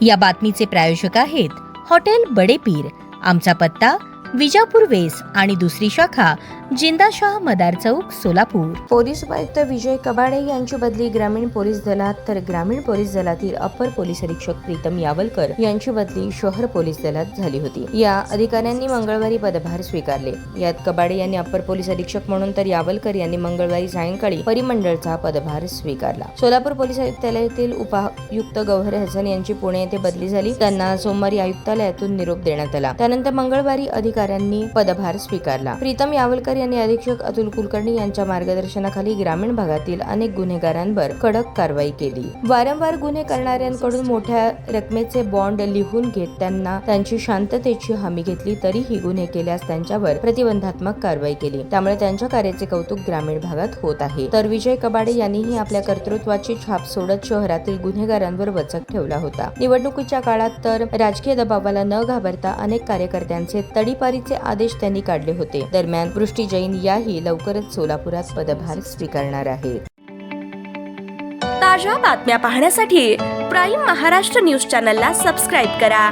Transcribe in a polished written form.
या बातमीचे प्रायोजक आहेत हॉटेल बडे पीर। आमचा पत्ता विजापूर वेस आणि दुसरी शाखा जिंदाशाह मदार चौक सोलापूर। पोलीस उपायुक्त विजय कबाडे यांची बदली ग्रामीण पोलीस दलात, तर ग्रामीण पोलीस दलातील अप्पर पोलीस अधीक्षक प्रीतम यावलकर यांची बदली शहर पोलीस दलात झाली होती। या अधिकाऱ्यांनी मंगळवारी पदभार स्वीकारले। यात कबाडे यांनी अप्पर पोलीस अधीक्षक म्हणून, तर यावलकर यांनी मंगळवारी सायंकाळी परिमंडळचा पदभार स्वीकारला। सोलापूर पोलीस आयुक्तालयातील उपायुक्त गौहर हसन यांची पुणे येथे बदली झाली। त्यांना सोमवारी आयुक्तालयातून निरोप देण्यात आला। त्यानंतर मंगळवारी अधिकाऱ्यांनी पदभार स्वीकारला। प्रीतम यावलकर यांनी अधीक्षक अतुल कुलकर्णी यांच्या मार्गदर्शनाखाली ग्रामीण भागातील अनेक गुन्हेगारांवर कडक कारवाई केली। वारंवार गुन्हे करणाऱ्यांकडून मोठ्या रकमेचे बॉन्ड लिहून घेत त्यांना त्यांची शांततेची हमी घेतली, तरीही गुन्हे केल्यास त्यांच्यावर प्रतिबंधात्मक कारवाई केली। त्यामुळे त्यांच्या कार्याचे कौतुक ग्रामीण भागात होत आहे। तर विजय कबाडे यांनीही आपल्या कर्तृत्वाची छाप सोडत शहरातील गुन्हेगारांवर वचक ठेवला होता। निवडणुकीच्या काळात तर राजकीय दबावाला न घाबरता अनेक कार्यकर्त्यांचे तडीपारीचे आदेश त्यांनी काढले होते। दरम्यान वृष्टी जैन याही लवकरच सोलापुरात पदभार स्वीकारणार आहेत। ताज्या बातम्या पाहण्यासाठी प्राईम महाराष्ट्र न्यूज चॅनलला सबस्क्राईब करा।